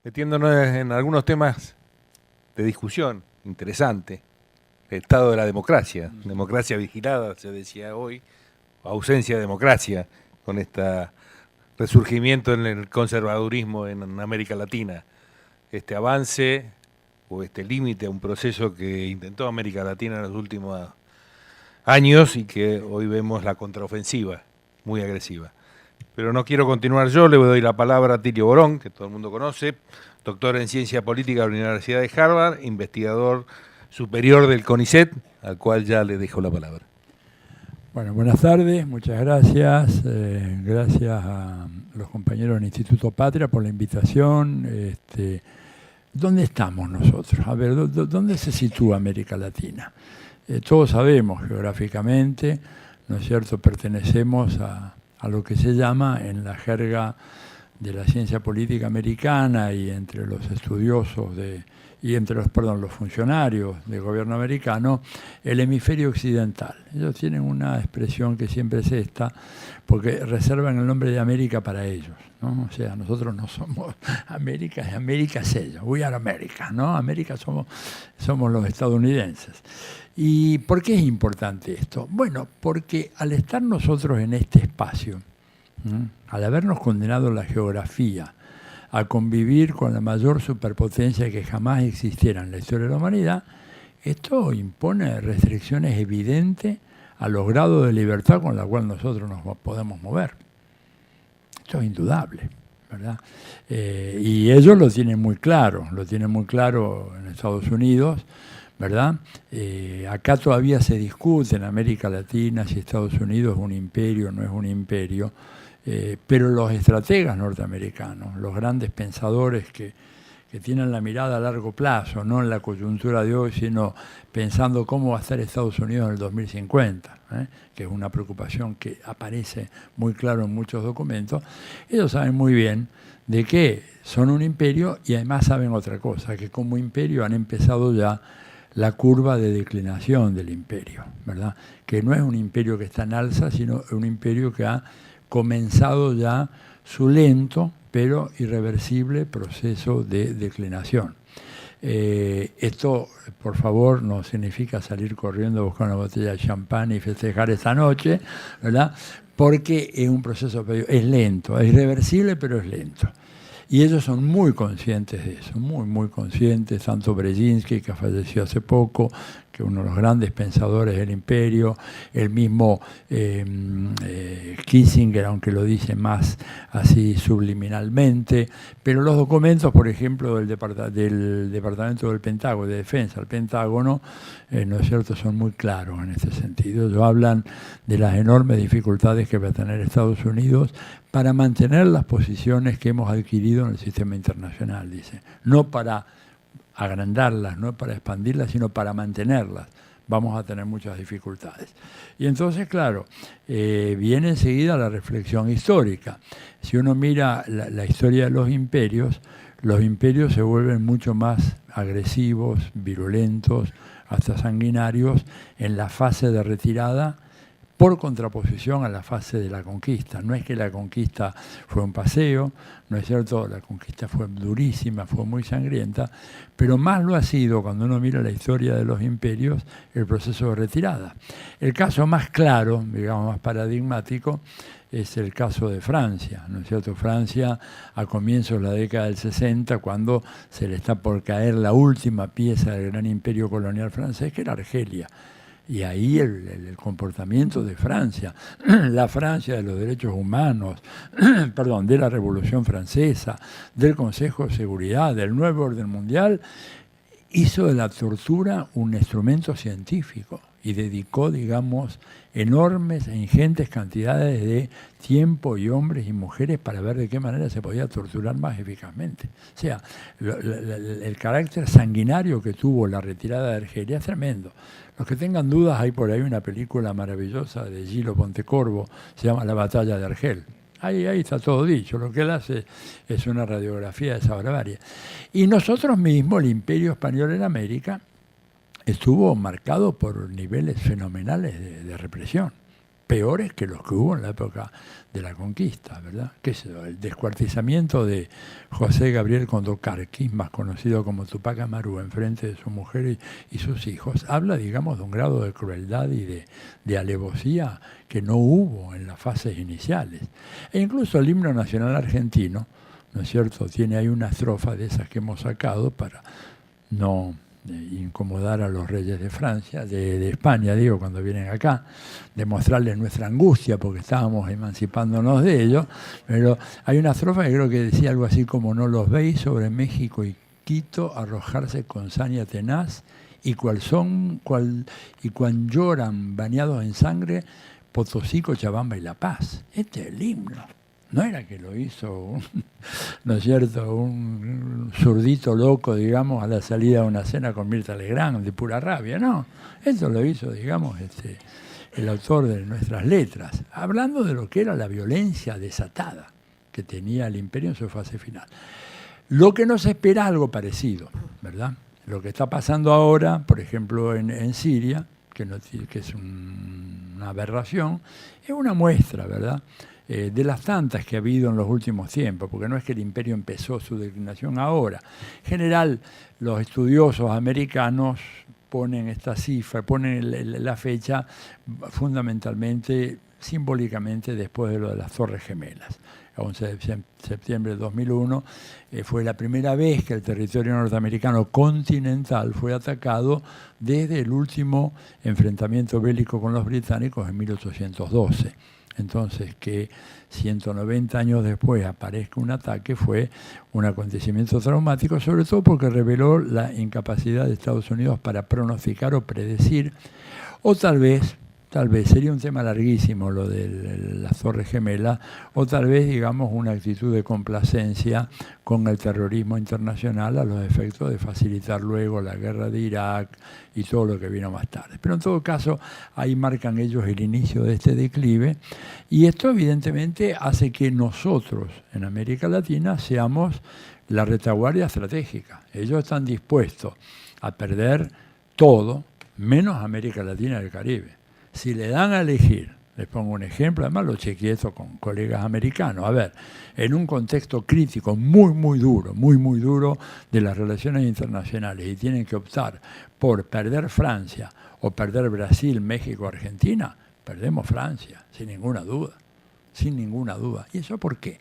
metiéndonos en algunos temas de discusión interesante. El estado de la democracia vigilada, se decía hoy, ausencia de democracia, con este resurgimiento en el conservadurismo en América Latina. Este avance o este límite a un proceso que intentó América Latina en los últimos años y que hoy vemos la contraofensiva, muy agresiva. Pero no quiero continuar yo, le doy la palabra a Tilio Borón, que todo el mundo conoce, doctor en Ciencia Política de la Universidad de Harvard, investigador superior del CONICET, al cual ya le dejo la palabra. Bueno, buenas tardes, muchas gracias. Gracias a los compañeros del Instituto Patria por la invitación. ¿Dónde estamos nosotros? A ver, ¿dónde se sitúa América Latina? Todos sabemos geográficamente, ¿no es cierto?, pertenecemos a lo que se llama en la jerga de la ciencia política americana y entre los estudiosos y entre los funcionarios del gobierno americano, el hemisferio occidental. Ellos tienen una expresión que siempre es esta, porque reservan el nombre de América para ellos, ¿no? O sea, nosotros no somos América, América es ellos, we are America, ¿no? América somos los estadounidenses. ¿Y por qué es importante esto? Bueno, porque al estar nosotros en este espacio, al habernos condenado la geografía a convivir con la mayor superpotencia que jamás existiera en la historia de la humanidad, esto impone restricciones evidentes a los grados de libertad con la cual nosotros nos podemos mover. Esto es indudable, ¿verdad? Y ellos lo tienen muy claro en Estados Unidos, ¿verdad? Acá todavía se discute en América Latina si Estados Unidos es un imperio o no es un imperio, pero los estrategas norteamericanos, los grandes pensadores que tienen la mirada a largo plazo, no en la coyuntura de hoy, sino pensando cómo va a estar Estados Unidos en el 2050, que es una preocupación que aparece muy claro en muchos documentos, ellos saben muy bien de que son un imperio y además saben otra cosa, que como imperio han empezado ya la curva de declinación del imperio, ¿verdad? Que no es un imperio que está en alza, sino un imperio que ha comenzado ya su lento pero irreversible proceso de declinación. Esto, por favor, no significa salir corriendo a buscar una botella de champán y festejar esta noche, ¿verdad? Porque es un proceso, es lento, es irreversible, pero es lento. Y ellos son muy conscientes de eso, muy conscientes, tanto Brzezinski, que falleció hace poco, que es uno de los grandes pensadores del imperio, el mismo Kissinger, aunque lo dice más así subliminalmente, pero los documentos, por ejemplo, del Departamento del Pentágono, de Defensa, el Pentágono, ¿no es cierto?, son muy claros en este sentido. Ellos hablan de las enormes dificultades que va a tener Estados Unidos para mantener las posiciones que hemos adquirido en el sistema internacional, dice. No para agrandarlas, no para expandirlas, sino para mantenerlas. Vamos a tener muchas dificultades. Y entonces, claro, viene enseguida la reflexión histórica. Si uno mira la historia de los imperios se vuelven mucho más agresivos, virulentos, hasta sanguinarios en la fase de retirada, por contraposición a la fase de la conquista. No es que la conquista fue un paseo, no es cierto, la conquista fue durísima, fue muy sangrienta, pero más lo ha sido, cuando uno mira la historia de los imperios, el proceso de retirada. El caso más claro, digamos más paradigmático, es el caso de Francia, ¿no es cierto? Francia, a comienzos de la década del 60, cuando se le está por caer la última pieza del gran imperio colonial francés, que era Argelia. Y ahí el comportamiento de Francia, la Francia de los derechos humanos, de la Revolución Francesa, del Consejo de Seguridad, del nuevo orden mundial, hizo de la tortura un instrumento científico y dedicó, digamos, enormes e ingentes cantidades de tiempo y hombres y mujeres para ver de qué manera se podía torturar más eficazmente. O sea, el carácter sanguinario que tuvo la retirada de Argelia es tremendo. Los que tengan dudas, hay por ahí una película maravillosa de Gillo Pontecorvo, se llama La batalla de Argel. Ahí está todo dicho. Lo que él hace es una radiografía de esa barbarie. Y nosotros mismos, el Imperio Español en América, estuvo marcado por niveles fenomenales de represión. peores que los que hubo en la época de la conquista, ¿verdad? ¿Qué es eso? El descuartizamiento de José Gabriel Condorcanqui, más conocido como Tupac Amaru, en frente de su mujer y sus hijos, habla, digamos, de un grado de crueldad y de alevosía que no hubo en las fases iniciales. E incluso el himno nacional argentino, ¿no es cierto?, tiene ahí una estrofa de esas que hemos sacado para no incomodar a los reyes de Francia, de España, digo, cuando vienen acá, demostrarles nuestra angustia porque estábamos emancipándonos de ellos, pero hay una estrofa que creo que decía algo así como: no los veis sobre México y Quito arrojarse con saña tenaz, y cual lloran bañados en sangre Potosí, Cochabamba y La Paz. Este es el himno. No era que lo hizo, ¿no es cierto?, un zurdito loco, digamos, a la salida de una cena con Mirta Legrand, de pura rabia, no. Esto lo hizo, digamos, el autor de nuestras letras, hablando de lo que era la violencia desatada que tenía el imperio en su fase final. Lo que nos espera algo parecido, ¿verdad? Lo que está pasando ahora, por ejemplo, en Siria, que es una aberración, es una muestra, ¿verdad?, de las tantas que ha habido en los últimos tiempos, porque no es que el imperio empezó su declinación ahora. En general, los estudiosos americanos ponen esta cifra, ponen la fecha fundamentalmente, simbólicamente, después de lo de las Torres Gemelas. El 11 de septiembre de 2001 fue la primera vez que el territorio norteamericano continental fue atacado desde el último enfrentamiento bélico con los británicos en 1812. Entonces, que 190 años después aparezca un ataque fue un acontecimiento traumático, sobre todo porque reveló la incapacidad de Estados Unidos para pronosticar o predecir, o tal vez sería un tema larguísimo lo de las Torres Gemelas, o tal vez, digamos, una actitud de complacencia con el terrorismo internacional a los efectos de facilitar luego la guerra de Irak y todo lo que vino más tarde. Pero en todo caso, ahí marcan ellos el inicio de este declive, y esto evidentemente hace que nosotros en América Latina seamos la retaguardia estratégica. Ellos están dispuestos a perder todo, menos América Latina y el Caribe. Si le dan a elegir, les pongo un ejemplo, además lo chequeé esto con colegas americanos, a ver, en un contexto crítico muy duro de las relaciones internacionales, y tienen que optar por perder Francia o perder Brasil, México, Argentina, perdemos Francia, sin ninguna duda. ¿Y eso por qué?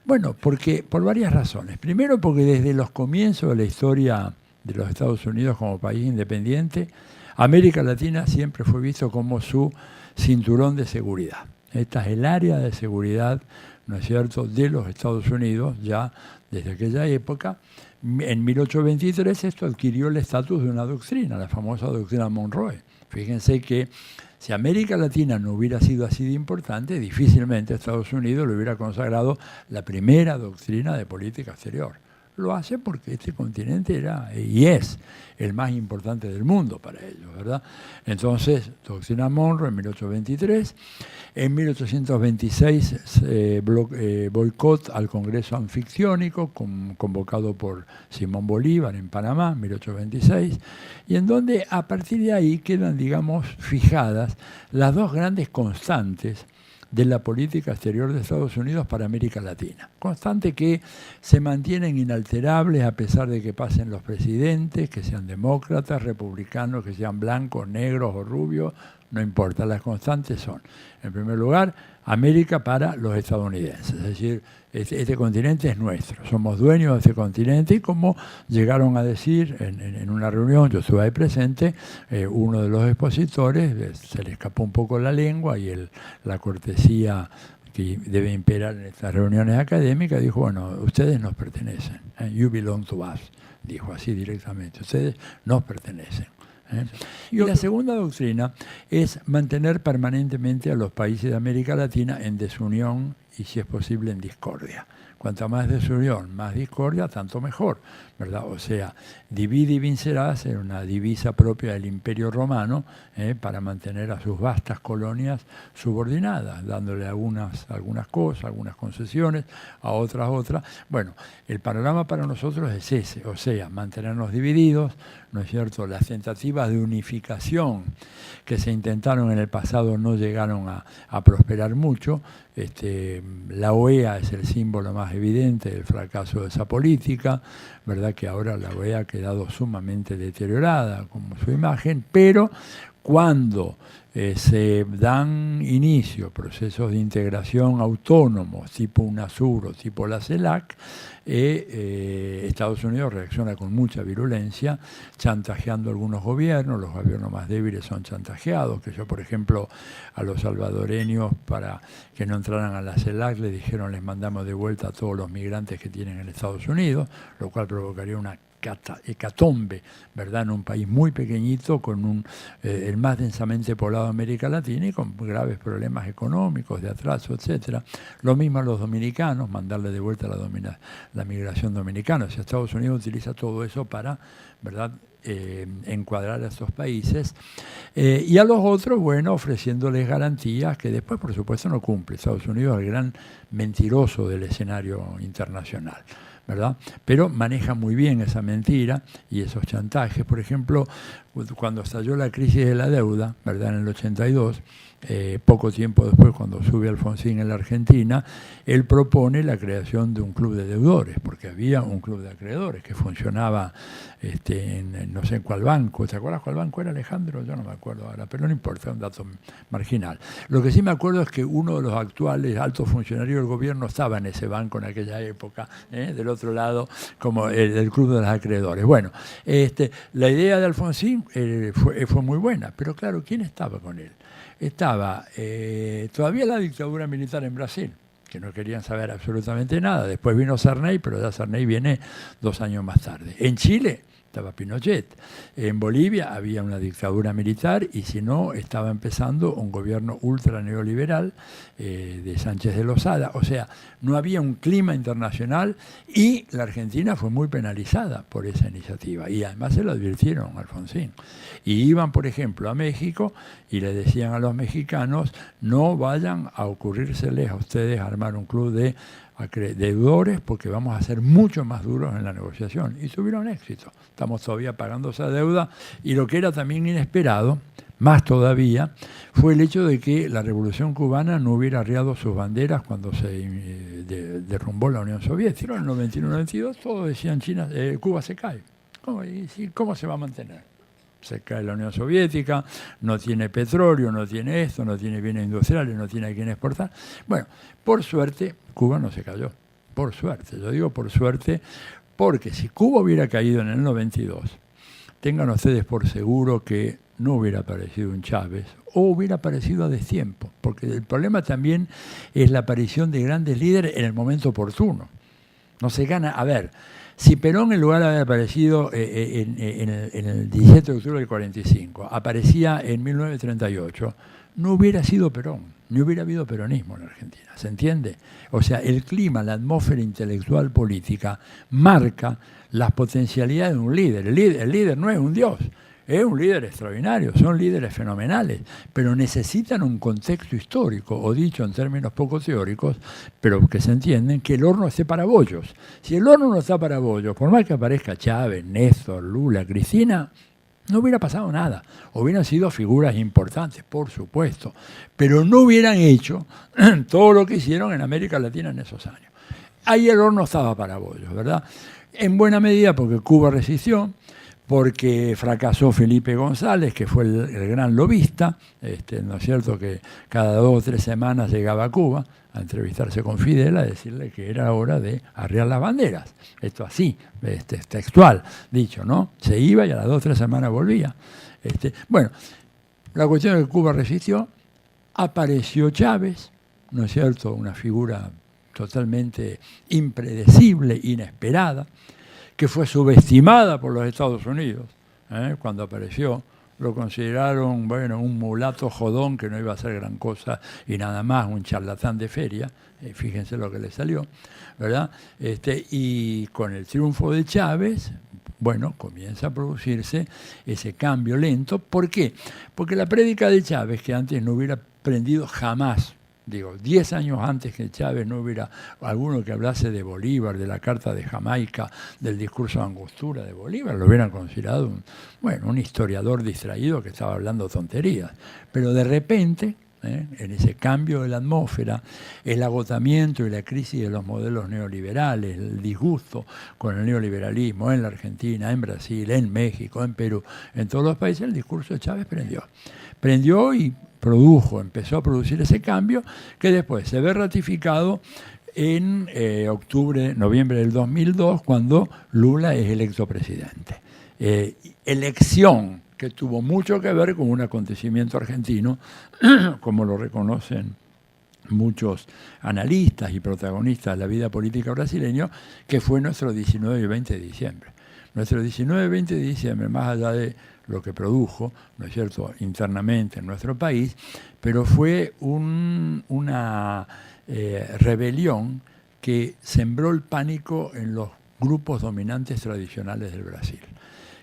Bueno, porque por varias razones. Primero, porque desde los comienzos de la historia de los Estados Unidos como país independiente, América Latina siempre fue visto como su cinturón de seguridad. Esta es el área de seguridad, ¿no es cierto?, de los Estados Unidos, ya desde aquella época. En 1823 esto adquirió el estatus de una doctrina, la famosa doctrina Monroe. Fíjense que si América Latina no hubiera sido así de importante, difícilmente Estados Unidos le hubiera consagrado la primera doctrina de política exterior. Lo hace porque este continente era y es el más importante del mundo para ellos, ¿verdad? Entonces, doctrina Monroe en 1823. En 1826, boicot al Congreso Anficciónico, convocado por Simón Bolívar en Panamá, 1826, y en donde a partir de ahí quedan, digamos, fijadas las dos grandes constantes de la política exterior de Estados Unidos para América Latina. Constante que se mantienen inalterables a pesar de que pasen los presidentes, que sean demócratas, republicanos, que sean blancos, negros o rubios, no importa, las constantes son, en primer lugar, América para los estadounidenses, es decir, este continente es nuestro, somos dueños de este continente, y como llegaron a decir en una reunión, yo estuve ahí presente, uno de los expositores, se le escapó un poco la lengua y la cortesía que debe imperar en estas reuniones académicas, dijo, bueno, ustedes nos pertenecen, you belong to us, dijo así directamente, ustedes nos pertenecen. Y la segunda doctrina es mantener permanentemente a los países de América Latina en desunión y si es posible en discordia. Cuanta más desunión, más discordia, tanto mejor, ¿verdad? O sea, divide y vencerás era una divisa propia del Imperio Romano para mantener a sus vastas colonias subordinadas, dándole algunas cosas, algunas concesiones, a otras. Bueno, el panorama para nosotros es ese, o sea, mantenernos divididos, ¿no es cierto? Las tentativas de unificación que se intentaron en el pasado no llegaron a prosperar mucho. La OEA es el símbolo más evidente del fracaso de esa política, ¿verdad? Que ahora la OEA ha quedado sumamente deteriorada como su imagen, pero cuando se dan inicio procesos de integración autónomos tipo UNASUR o tipo la CELAC, Estados Unidos reacciona con mucha virulencia, chantajeando a algunos gobiernos. Los gobiernos más débiles son chantajeados, que yo, por ejemplo, a los salvadoreños, para que no entraran a la CELAC, les dijeron les mandamos de vuelta a todos los migrantes que tienen en Estados Unidos, lo cual provocaría una hecatombe, ¿verdad? En un país muy pequeñito, con el más densamente poblado de América Latina y con graves problemas económicos, de atraso, etcétera. Lo mismo a los dominicanos, mandarle de vuelta la migración dominicana. O sea, Estados Unidos utiliza todo eso para, ¿verdad?, encuadrar a estos países, y a los otros, bueno, ofreciéndoles garantías que después, por supuesto, no cumple. Estados Unidos es el gran mentiroso del escenario internacional, ¿verdad? Pero maneja muy bien esa mentira y esos chantajes. Por ejemplo, cuando estalló la crisis de la deuda, ¿verdad?, en el 82, poco tiempo después, cuando sube Alfonsín en la Argentina, él propone la creación de un club de deudores, porque había un club de acreedores que funcionaba en no sé en cuál banco. ¿Te acuerdas cuál banco era, Alejandro? Yo no me acuerdo ahora, pero no importa, es un dato marginal. Lo que sí me acuerdo es que uno de los actuales altos funcionarios del gobierno estaba en ese banco en aquella época, del otro lado, como el club de los acreedores. Bueno, la idea de Alfonsín fue muy buena, pero claro, ¿quién estaba con él? Estaba todavía la dictadura militar en Brasil, que no querían saber absolutamente nada. Después vino Sarney, pero ya Sarney viene 2 años más tarde. En Chile estaba Pinochet. En Bolivia había una dictadura militar y, si no, estaba empezando un gobierno ultra neoliberal de Sánchez de Lozada. O sea, no había un clima internacional y la Argentina fue muy penalizada por esa iniciativa. Y además se lo advirtieron a Alfonsín. Y iban, por ejemplo, a México y le decían a los mexicanos: no vayan a ocurrírseles a ustedes armar un club de deudores, porque vamos a ser mucho más duros en la negociación. Y tuvieron éxito. Estamos todavía pagando esa deuda. Y lo que era también inesperado, más todavía, fue el hecho de que la Revolución Cubana no hubiera arriado sus banderas cuando se derrumbó la Unión Soviética. En el 91-92 todos decían: Cuba se cae. ¿Cómo se va a mantener? Se cae la Unión Soviética, no tiene petróleo, no tiene esto, no tiene bienes industriales, no tiene a quién exportar. Bueno, por suerte, Cuba no se cayó. Por suerte, yo digo por suerte, porque si Cuba hubiera caído en el 92, tengan ustedes por seguro que no hubiera aparecido un Chávez o hubiera aparecido a destiempo, porque el problema también es la aparición de grandes líderes en el momento oportuno. No se gana, a ver, si Perón, en lugar de haber aparecido en el 17 de octubre del 45, aparecía en 1938, no hubiera sido Perón, ni hubiera habido peronismo en Argentina, ¿se entiende? O sea, el clima, la atmósfera intelectual política marca las potencialidades de un líder. El líder no es un dios, es un líder extraordinario, son líderes fenomenales, pero necesitan un contexto histórico, o dicho en términos poco teóricos, pero que se entienden, que el horno esté para bollos. Si el horno no está para bollos, por más que aparezca Chávez, Néstor, Lula, Cristina, no hubiera pasado nada. Hubieran sido figuras importantes, por supuesto, pero no hubieran hecho todo lo que hicieron en América Latina en esos años. Ahí el horno estaba para bollos, ¿verdad? En buena medida porque Cuba resistió, porque fracasó Felipe González, que fue el gran lobista, ¿no es cierto?, que cada 2 o 3 semanas llegaba a Cuba a entrevistarse con Fidel, a decirle que era hora de arriar las banderas. Esto así, textual dicho, ¿no? Se iba y a las 2 o 3 semanas volvía. Bueno, la cuestión es que Cuba resistió, apareció Chávez, ¿no es cierto?, una figura totalmente impredecible, inesperada, que fue subestimada por los Estados Unidos cuando apareció lo consideraron, bueno, un mulato jodón que no iba a hacer gran cosa y nada más, un charlatán de feria, fíjense lo que le salió, ¿verdad? Y con el triunfo de Chávez, bueno, comienza a producirse ese cambio lento. ¿Por qué? Porque la prédica de Chávez, que antes no hubiera aprendido jamás, digo, 10 años antes que Chávez no hubiera alguno que hablase de Bolívar, de la Carta de Jamaica, del discurso de Angostura de Bolívar, lo hubieran considerado un historiador distraído que estaba hablando tonterías. Pero de repente, en ese cambio de la atmósfera, el agotamiento y la crisis de los modelos neoliberales, el disgusto con el neoliberalismo en la Argentina, en Brasil, en México, en Perú, en todos los países, el discurso de Chávez prendió y empezó a producir ese cambio que después se ve ratificado en noviembre del 2002, cuando Lula es electo presidente. Elección que tuvo mucho que ver con un acontecimiento argentino, como lo reconocen muchos analistas y protagonistas de la vida política brasileña, que fue nuestro 19 y 20 de diciembre. Nuestro 19 y 20 de diciembre, más allá de lo que produjo, ¿no es cierto?, internamente en nuestro país, pero fue una rebelión que sembró el pánico en los grupos dominantes tradicionales del Brasil,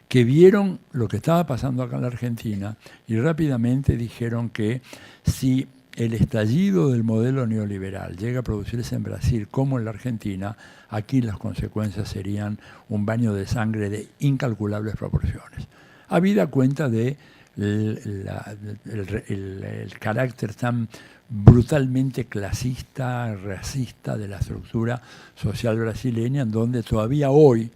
que vieron lo que estaba pasando acá en la Argentina y rápidamente dijeron que si el estallido del modelo neoliberal llega a producirse en Brasil como en la Argentina, aquí las consecuencias serían un baño de sangre de incalculables proporciones. Habida cuenta de el carácter tan brutalmente clasista, racista de la estructura social brasileña, en donde todavía hoy,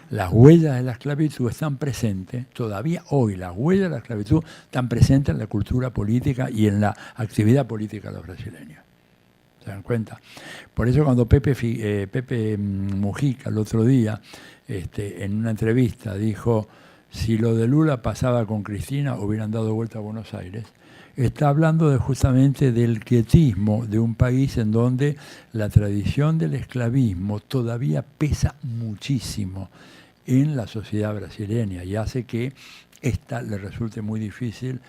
las huellas de la esclavitud están presentes, todavía hoy las huellas de la esclavitud están presentes en la cultura política y en la actividad política de los brasileños. ¿Se dan cuenta? Por eso cuando Pepe Mujica el otro día, en una entrevista, dijo: si lo de Lula pasaba con Cristina, hubieran dado vuelta a Buenos Aires, está hablando justamente del quietismo de un país en donde la tradición del esclavismo todavía pesa muchísimo en la sociedad brasileña y hace que esta le resulte muy difícil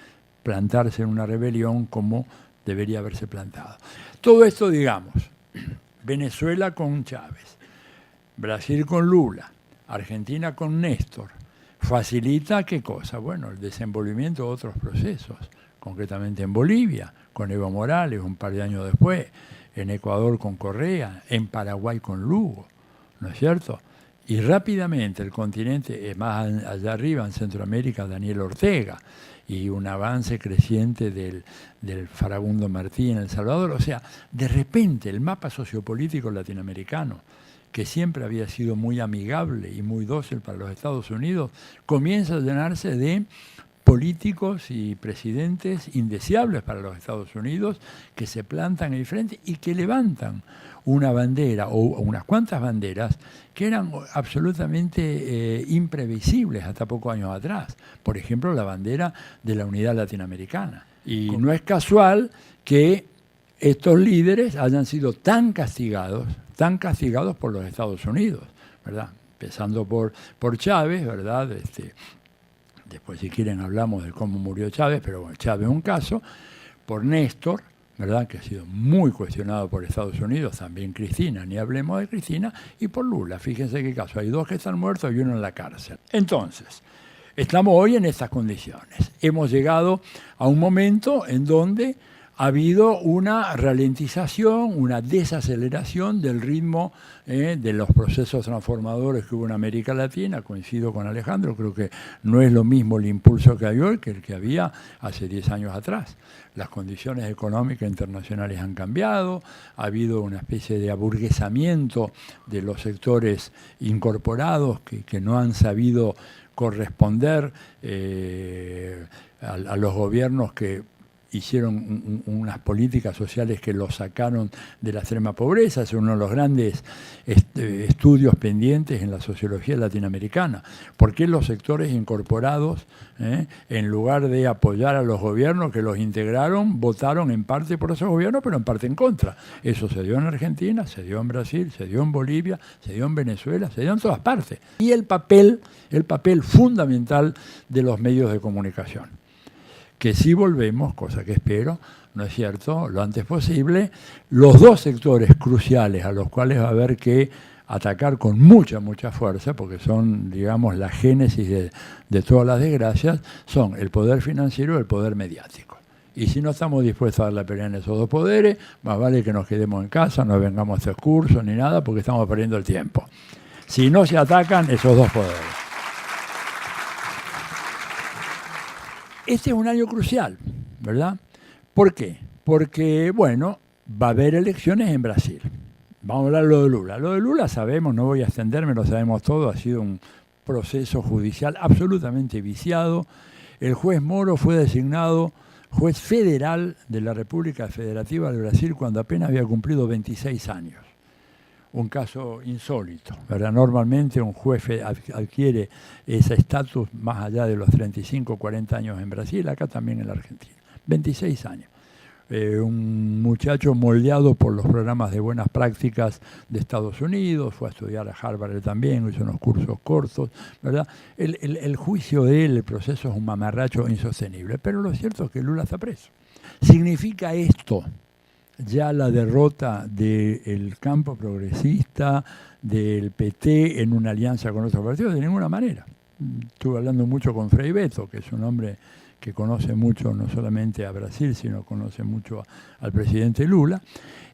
plantarse en una rebelión como debería haberse plantado. Todo esto, digamos, Venezuela con Chávez, Brasil con Lula, Argentina con Néstor, facilita ¿qué cosa? Bueno, el desenvolvimiento de otros procesos, concretamente en Bolivia, con Evo Morales un par de años después, en Ecuador con Correa, en Paraguay con Lugo, ¿no es cierto? Y rápidamente el continente, más allá arriba en Centroamérica, Daniel Ortega, y un avance creciente del Farabundo Martí en El Salvador. O sea, de repente el mapa sociopolítico latinoamericano, que siempre había sido muy amigable y muy dócil para los Estados Unidos, comienza a llenarse de políticos y presidentes indeseables para los Estados Unidos que se plantan en el frente y que levantan una bandera o unas cuantas banderas que eran absolutamente imprevisibles hasta pocos años atrás. Por ejemplo, la bandera de la unidad latinoamericana. Y no es casual que estos líderes hayan sido tan castigados por los Estados Unidos, ¿verdad? Empezando por Chávez, ¿verdad? Después, si quieren, hablamos de cómo murió Chávez, pero bueno, Chávez es un caso, por Néstor, ¿verdad?, que ha sido muy cuestionado por Estados Unidos, también Cristina, ni hablemos de Cristina, y por Lula. Fíjense qué caso, hay dos que están muertos y uno en la cárcel. Entonces, estamos hoy en estas condiciones. Hemos llegado a un momento en donde ha habido una ralentización, una desaceleración del ritmo de los procesos transformadores que hubo en América Latina. Coincido con Alejandro, creo que no es lo mismo el impulso que hay hoy que el que había hace 10 años atrás. Las condiciones económicas internacionales han cambiado, ha habido una especie de aburguesamiento de los sectores incorporados que no han sabido corresponder a los gobiernos que hicieron unas políticas sociales que los sacaron de la extrema pobreza. Es uno de los grandes estudios pendientes en la sociología latinoamericana. ¿Por qué los sectores incorporados, en lugar de apoyar a los gobiernos que los integraron, votaron en parte por esos gobiernos, pero en parte en contra? Eso se dio en Argentina, se dio en Brasil, se dio en Bolivia, se dio en Venezuela, se dio en todas partes. Y el papel fundamental de los medios de comunicación. Que si volvemos, cosa que espero, ¿no es cierto?, lo antes posible, los dos sectores cruciales a los cuales va a haber que atacar con mucha fuerza, porque son, digamos, la génesis de todas las desgracias, son el poder financiero y el poder mediático. Y si no estamos dispuestos a dar la pelea en esos dos poderes, más vale que nos quedemos en casa, no vengamos a hacer cursos ni nada, porque estamos perdiendo el tiempo. Si no se atacan esos dos poderes. Este es un año crucial, ¿verdad? ¿Por qué? Porque, bueno, va a haber elecciones en Brasil. Vamos a hablar de lo de Lula. Lo de Lula sabemos, no voy a extenderme, lo sabemos todo, ha sido un proceso judicial absolutamente viciado. El juez Moro fue designado juez federal de la República Federativa de Brasil cuando apenas había cumplido 26 años. Un caso insólito, ¿verdad? Normalmente un juez adquiere ese estatus más allá de los 35 o 40 años en Brasil, acá también en la Argentina. 26 años. Un muchacho moldeado por los programas de buenas prácticas de Estados Unidos, fue a estudiar a Harvard también, hizo unos cursos cortos, ¿verdad? El juicio de él, el proceso es un mamarracho insostenible, pero lo cierto es que Lula está preso. ¿Significa esto ya la derrota del campo progresista, del PT en una alianza con otros partidos? De ninguna manera. Estuve hablando mucho con Frei Beto, que es un hombre que conoce mucho no solamente a Brasil, sino conoce mucho al presidente Lula.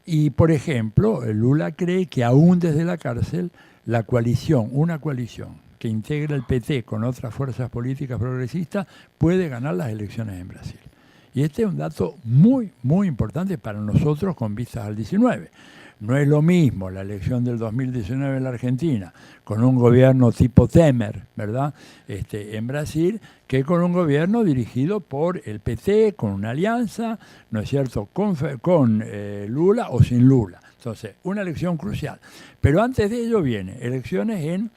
Y, por ejemplo, Lula cree que aún desde la cárcel, una coalición que integra el PT con otras fuerzas políticas progresistas, puede ganar las elecciones en Brasil. Y este es un dato muy importante para nosotros con vistas al 19. No es lo mismo la elección del 2019 en la Argentina con un gobierno tipo Temer, ¿verdad?, en Brasil, que con un gobierno dirigido por el PT, con una alianza, ¿no es cierto?, con Lula o sin Lula. Entonces, una elección crucial. Pero antes de ello viene elecciones en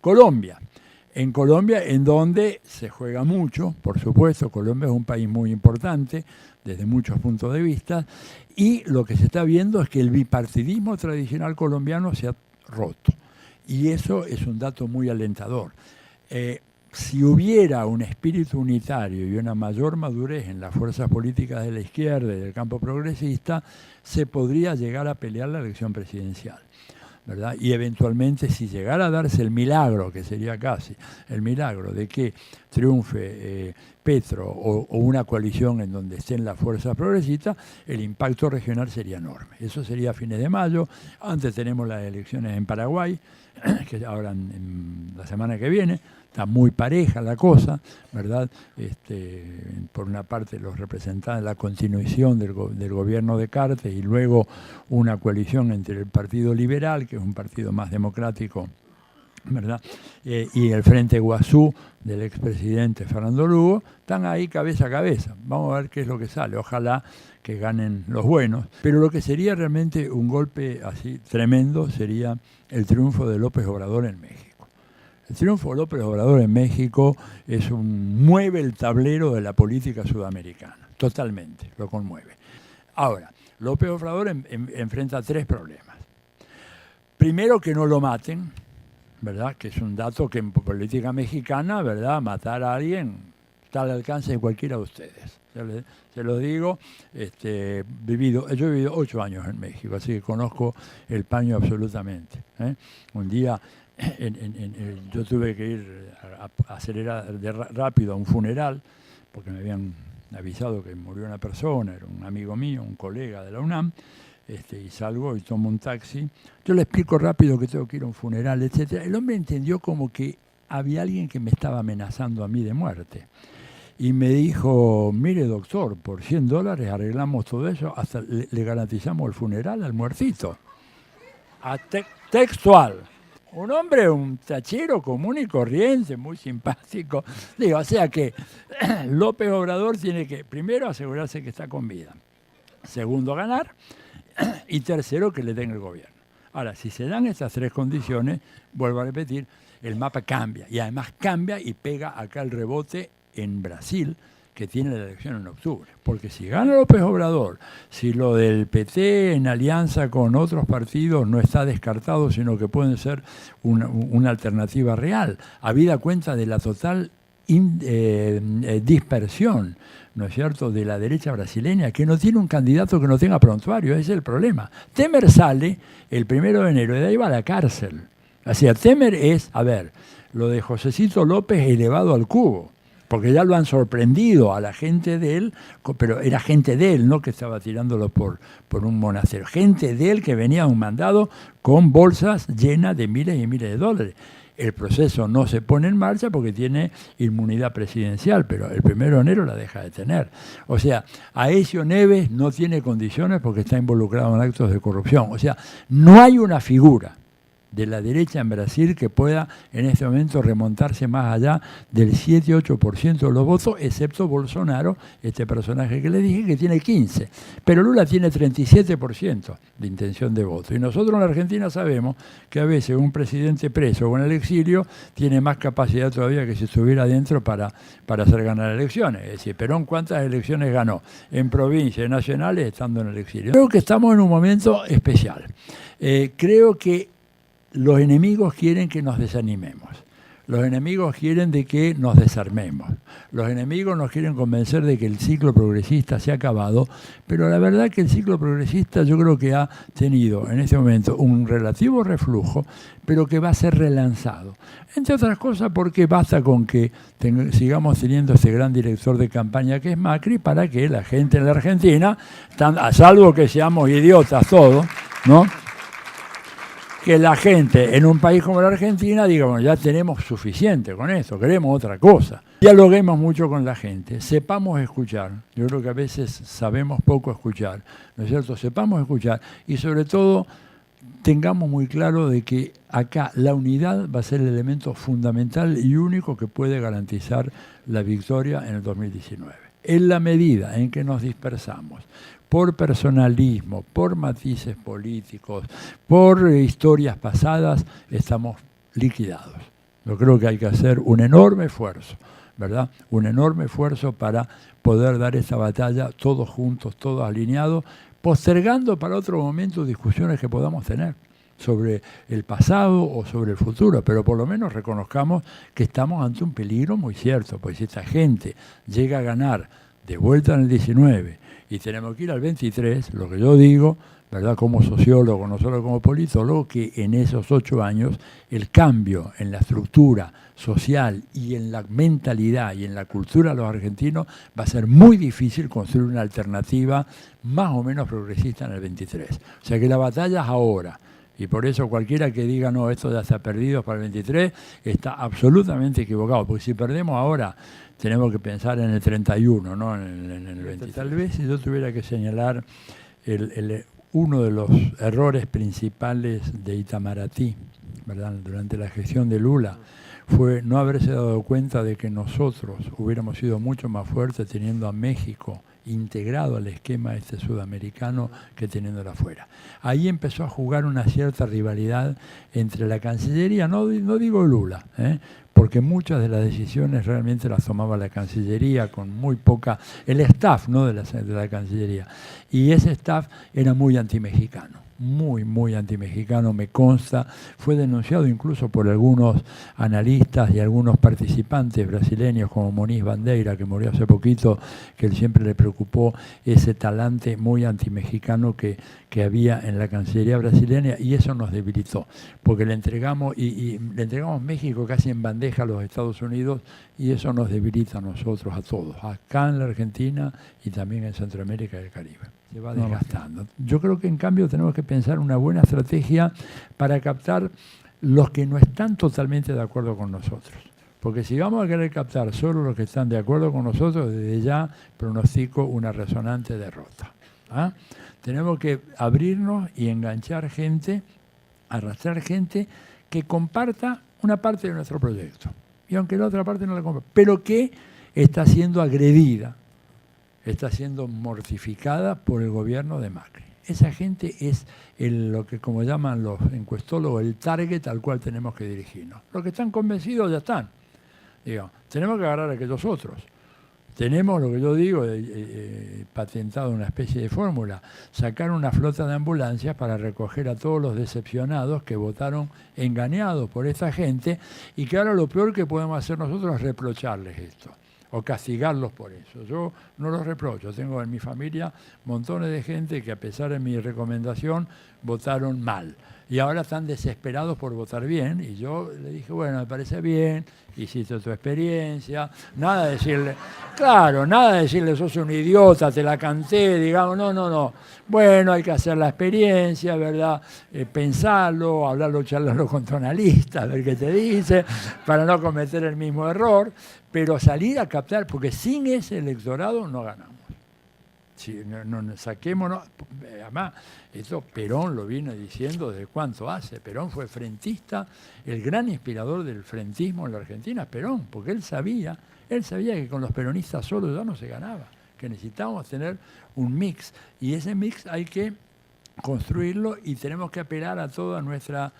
Colombia. En Colombia, en donde se juega mucho, por supuesto, Colombia es un país muy importante desde muchos puntos de vista, y lo que se está viendo es que el bipartidismo tradicional colombiano se ha roto. Y eso es un dato muy alentador. Si hubiera un espíritu unitario y una mayor madurez en las fuerzas políticas de la izquierda y del campo progresista, se podría llegar a pelear la elección presidencial, ¿verdad? Y eventualmente, si llegara a darse el milagro, que sería casi el milagro de que triunfe Petro o una coalición en donde estén las fuerzas progresistas, el impacto regional sería enorme. Eso sería a fines de mayo. Antes tenemos las elecciones en Paraguay, que ahora en la semana que viene. Está muy pareja la cosa, ¿verdad? Por una parte los representantes, la continuación del gobierno de Cartes, y luego una coalición entre el Partido Liberal, que es un partido más democrático, ¿verdad?, y el Frente Guazú del expresidente Fernando Lugo, están ahí cabeza a cabeza. Vamos a ver qué es lo que sale. Ojalá que ganen los buenos. Pero lo que sería realmente un golpe así tremendo sería el triunfo de López Obrador en México. El triunfo de López Obrador en México mueve el tablero de la política sudamericana, totalmente, lo conmueve. Ahora, López Obrador enfrenta tres problemas. Primero, que no lo maten, ¿verdad?, que es un dato que en política mexicana, ¿verdad?, matar a alguien está al alcance de cualquiera de ustedes. Se lo digo, yo he vivido 8 años en México, así que conozco el paño absolutamente. Un día yo tuve que ir a acelerar rápido a un funeral, porque me habían avisado que murió una persona, era un amigo mío, un colega de la UNAM, y salgo y tomo un taxi. Yo le explico rápido que tengo que ir a un funeral, etc. El hombre entendió como que había alguien que me estaba amenazando a mí de muerte. Y me dijo: mire, doctor, por $100 arreglamos todo eso, hasta le garantizamos el funeral al muertito. Textual. Un hombre, un tachero común y corriente, muy simpático. Digo, o sea que López Obrador tiene que, primero, asegurarse que está con vida. Segundo, ganar. Y tercero, que le den el gobierno. Ahora, si se dan estas tres condiciones, vuelvo a repetir, el mapa cambia. Y además cambia y pega acá el rebote en Brasil, que tiene la elección en octubre. Porque si gana López Obrador, si lo del PT en alianza con otros partidos no está descartado, sino que pueden ser una alternativa real, habida cuenta de la total dispersión, ¿no es cierto?, de la derecha brasileña, que no tiene un candidato que no tenga prontuario, ese es el problema. Temer sale el 1 de enero y de ahí va a la cárcel. O sea, Temer es, a ver, lo de Josecito López elevado al cubo, porque ya lo han sorprendido a la gente de él, pero era gente de él, no que estaba tirándolo por un monasterio, gente de él que venía a un mandado con bolsas llenas de miles y miles de dólares. El proceso no se pone en marcha porque tiene inmunidad presidencial, pero el 1 de enero la deja de tener. O sea, Aécio Neves no tiene condiciones porque está involucrado en actos de corrupción. O sea, no hay una figura de la derecha en Brasil que pueda en este momento remontarse más allá del 7-8% de los votos, excepto Bolsonaro, este personaje que le dije, que tiene 15%. Pero Lula tiene 37% de intención de voto. Y nosotros en la Argentina sabemos que a veces un presidente preso o en el exilio tiene más capacidad todavía que si estuviera adentro para hacer ganar elecciones. Es decir, Perón, ¿cuántas elecciones ganó? En provincias nacionales estando en el exilio. Creo que estamos en un momento especial. Creo que los enemigos quieren que nos desanimemos. Los enemigos quieren de que nos desarmemos. Los enemigos nos quieren convencer de que el ciclo progresista se ha acabado, pero la verdad que el ciclo progresista yo creo que ha tenido en este momento un relativo reflujo, pero que va a ser relanzado. Entre otras cosas porque basta con que sigamos teniendo este gran director de campaña que es Macri para que la gente en la Argentina, a salvo que seamos idiotas todos, ¿no?, que la gente en un país como la Argentina diga, bueno, ya tenemos suficiente con esto, queremos otra cosa. Dialoguemos mucho con la gente, sepamos escuchar. Yo creo que a veces sabemos poco escuchar, ¿no es cierto? Sepamos escuchar y sobre todo tengamos muy claro de que acá la unidad va a ser el elemento fundamental y único que puede garantizar la victoria en el 2019. En la medida en que nos dispersamos por personalismo, por matices políticos, por historias pasadas, estamos liquidados. Yo creo que hay que hacer un enorme esfuerzo, ¿verdad? Un enorme esfuerzo para poder dar esta batalla todos juntos, todos alineados, postergando para otro momento discusiones que podamos tener sobre el pasado o sobre el futuro, pero por lo menos reconozcamos que estamos ante un peligro muy cierto, pues si esta gente llega a ganar de vuelta en el 19 y tenemos que ir al 23, lo que yo digo, ¿verdad?, como sociólogo, no solo como politólogo, que en esos 8 años el cambio en la estructura social y en la mentalidad y en la cultura de los argentinos va a ser muy difícil construir una alternativa más o menos progresista en el 23. O sea que la batalla es ahora. Y por eso cualquiera que diga, no, esto ya está perdido para el 23, está absolutamente equivocado. Porque si perdemos ahora, tenemos que pensar en el 31, no en el 23. Tal vez si yo tuviera que señalar uno de los errores principales de Itamaraty, ¿verdad?, durante la gestión de Lula, fue no haberse dado cuenta de que nosotros hubiéramos sido mucho más fuertes teniendo a México integrado al esquema sudamericano que teniéndolo afuera. Ahí empezó a jugar una cierta rivalidad entre la Cancillería, no digo Lula, porque muchas de las decisiones realmente las tomaba la Cancillería con muy poca, el staff, ¿no?, de la Cancillería, y ese staff era muy antimexicano. Muy antimexicano, me consta, fue denunciado incluso por algunos analistas y algunos participantes brasileños como Moniz Bandeira, que murió hace poquito, que él siempre le preocupó ese talante muy antimexicano que había en la Cancillería brasileña, y eso nos debilitó, porque le entregamos le entregamos México casi en bandeja a los Estados Unidos, y eso nos debilita a nosotros, a todos, acá en la Argentina y también en Centroamérica y el Caribe. Se va desgastando. Yo creo que en cambio tenemos que pensar una buena estrategia para captar los que no están totalmente de acuerdo con nosotros. Porque si vamos a querer captar solo los que están de acuerdo con nosotros, desde ya pronostico una resonante derrota. Tenemos que abrirnos y enganchar gente, arrastrar gente que comparta una parte de nuestro proyecto, y aunque la otra parte no la comparta, pero que está siendo agredida, está siendo mortificada por el gobierno de Macri. Esa gente es lo que, como llaman los encuestólogos, el target al cual tenemos que dirigirnos. Los que están convencidos ya están. Digo, tenemos que agarrar a aquellos otros. Tenemos, lo que yo digo, patentado una especie de fórmula, sacar una flota de ambulancias para recoger a todos los decepcionados que votaron engañados por esta gente, y que ahora lo peor que podemos hacer nosotros es reprocharles esto o castigarlos por eso. Yo no los reprocho. Tengo en mi familia montones de gente que, a pesar de mi recomendación, votaron mal. Y ahora están desesperados por votar bien. Y yo le dije, bueno, me parece bien, hiciste tu experiencia. Nada de decirle, claro, nada de decirle, sos un idiota, te la canté, digamos, no. Bueno, hay que hacer la experiencia, ¿verdad? Pensarlo, hablarlo, charlarlo con tu analista, ver qué te dice, para no cometer el mismo error. Pero salir a captar, porque sin ese electorado no ganamos. Si no saquémonos, además, esto Perón lo vino diciendo desde cuánto hace. Perón fue frentista, el gran inspirador del frentismo en la Argentina es Perón, porque él sabía que con los peronistas solos ya no se ganaba, que necesitábamos tener un mix, y ese mix hay que construirlo, y tenemos que apelar a toda nuestra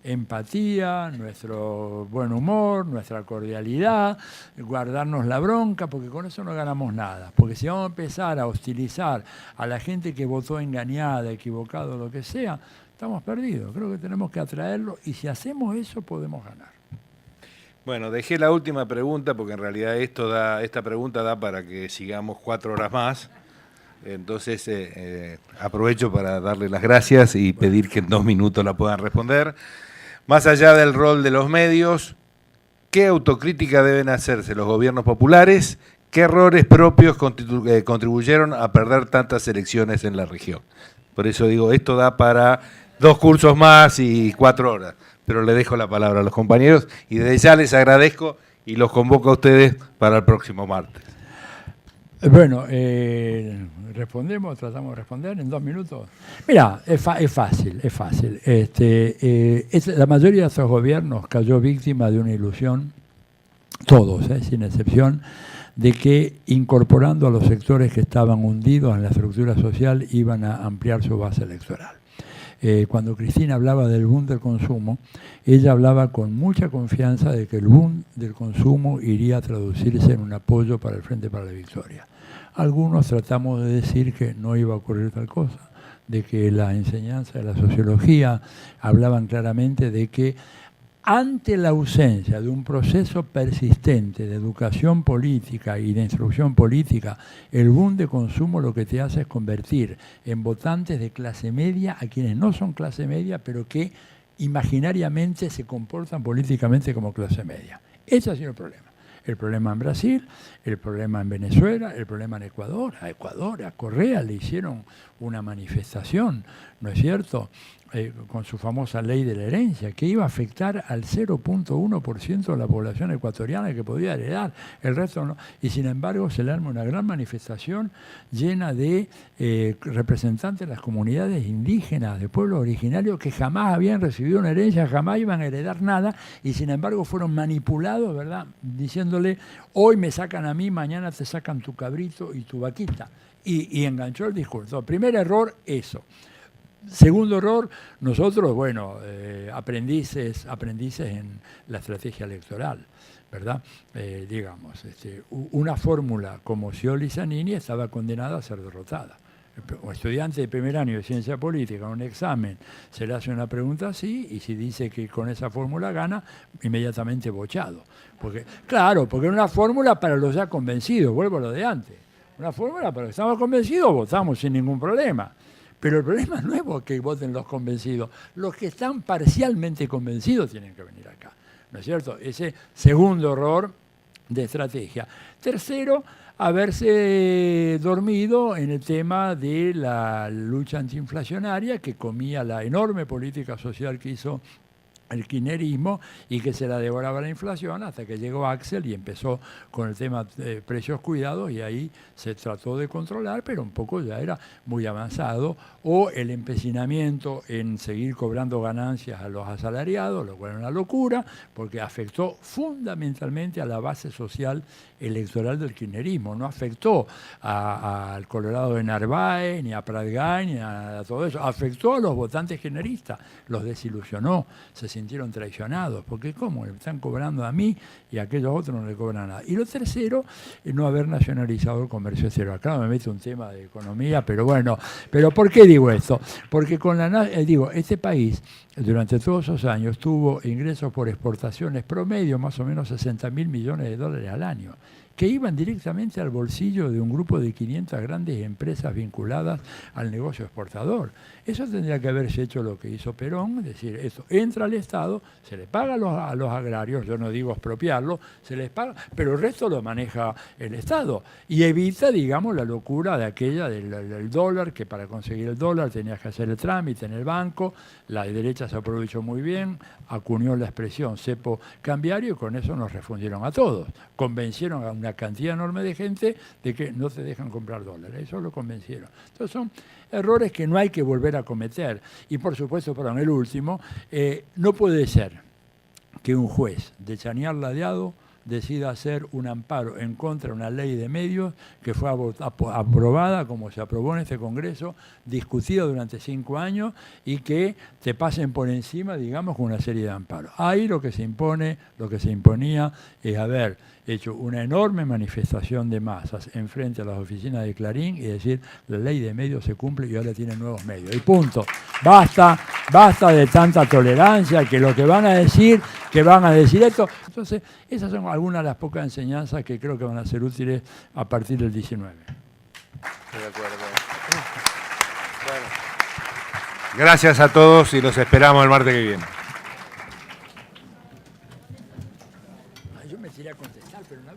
empatía, nuestro buen humor, nuestra cordialidad, guardarnos la bronca, porque con eso no ganamos nada. Porque si vamos a empezar a hostilizar a la gente que votó engañada, equivocado, lo que sea, estamos perdidos. Creo que tenemos que atraerlo, y si hacemos eso podemos ganar. Bueno, dejé la última pregunta porque en realidad esta pregunta da para que sigamos 4 horas más. Entonces aprovecho para darle las gracias y pedir que en 2 minutos la puedan responder. Más allá del rol de los medios, ¿qué autocrítica deben hacerse los gobiernos populares? ¿Qué errores propios contribuyeron a perder tantas elecciones en la región? Por eso digo, esto da para 2 cursos más y 4 horas. Pero le dejo la palabra a los compañeros y desde ya les agradezco y los convoco a ustedes para el próximo martes. Bueno, tratamos de responder en 2 minutos. Mira, es fácil. La mayoría de estos gobiernos cayó víctima de una ilusión, todos, sin excepción, de que incorporando a los sectores que estaban hundidos en la estructura social iban a ampliar su base electoral. Cuando Cristina hablaba del boom del consumo, ella hablaba con mucha confianza de que el boom del consumo iría a traducirse en un apoyo para el Frente para la Victoria. Algunos tratamos de decir que no iba a ocurrir tal cosa, de que la enseñanza de la sociología hablaban claramente de que ante la ausencia de un proceso persistente de educación política y de instrucción política, el boom de consumo lo que te hace es convertir en votantes de clase media a quienes no son clase media, pero que imaginariamente se comportan políticamente como clase media. Ese ha sido el problema. El problema en Brasil, el problema en Venezuela, el problema en Ecuador. A Correa le hicieron una manifestación, ¿no es cierto?, con su famosa ley de la herencia, que iba a afectar al 0.1% de la población ecuatoriana que podía heredar, el resto no. Y sin embargo se le arma una gran manifestación llena de representantes de las comunidades indígenas, de pueblos originarios que jamás habían recibido una herencia, jamás iban a heredar nada, y sin embargo fueron manipulados, ¿verdad?, diciéndole, hoy me sacan a mí, mañana te sacan tu cabrito y tu vaquita. Y enganchó el discurso. Primer error, eso. Segundo error, nosotros, aprendices en la estrategia electoral, ¿verdad? Una fórmula como Scioli y Zanini estaba condenada a ser derrotada. Un estudiante de primer año de ciencia política, un examen, se le hace una pregunta así, y si dice que con esa fórmula gana, inmediatamente bochado. Porque era una fórmula para los ya convencidos, vuelvo a lo de antes. Una fórmula para los que estamos convencidos, votamos sin ningún problema. Pero el problema no es que voten los convencidos. Los que están parcialmente convencidos tienen que venir acá, ¿no es cierto? Ese segundo error de estrategia. Tercero, haberse dormido en el tema de la lucha antiinflacionaria, que comía la enorme política social que hizo el kirchnerismo y que se la devoraba la inflación hasta que llegó Axel y empezó con el tema de precios cuidados y ahí se trató de controlar, pero un poco ya era muy avanzado, o el empecinamiento en seguir cobrando ganancias a los asalariados, lo cual era una locura, porque afectó fundamentalmente a la base social electoral del kirchnerismo, no afectó al Colorado de Narváez, ni a Pratgay, ni a todo eso, afectó a los votantes kirchneristas, los desilusionó, se sintieron traicionados, porque ¿cómo? Le están cobrando a mí y a aquellos otros no le cobran nada. Y lo tercero, no haber nacionalizado el comercio exterior. Acá me meto un tema de economía, pero bueno, ¿pero por qué digo esto? Porque con este país durante todos esos años tuvo ingresos por exportaciones promedio más o menos 60.000 millones de dólares al año, que iban directamente al bolsillo de un grupo de 500 grandes empresas vinculadas al negocio exportador. Eso tendría que haberse hecho lo que hizo Perón, es decir, eso entra al Estado, se le paga a los agrarios, yo no digo expropiarlo, se les paga, pero el resto lo maneja el Estado y evita, digamos, la locura de aquella del dólar, que para conseguir el dólar tenías que hacer el trámite en el banco, la derecha se aprovechó muy bien, acuñó la expresión cepo cambiario y con eso nos refundieron a todos, convencieron a una cantidad enorme de gente de que no se dejan comprar dólares, eso lo convencieron. Entonces son errores que no hay que volver a cometer. Y por supuesto, perdón, el último, no puede ser que un juez de Chañar Ladeado decida hacer un amparo en contra de una ley de medios que fue aprobada, como se aprobó en este Congreso, discutida durante 5 años y que te pasen por encima, digamos, con una serie de amparos. Ahí lo que se impone, lo que se imponía es haber hecho una enorme manifestación de masas en frente a las oficinas de Clarín y decir, la ley de medios se cumple y ahora tiene nuevos medios. Y punto. Basta de tanta tolerancia, que lo que van a decir esto. Entonces, esas son algunas de las pocas enseñanzas que creo que van a ser útiles a partir del 19. Estoy de acuerdo. Bueno. Gracias a todos y los esperamos el martes que viene. Yo me tiré a contestar, pero no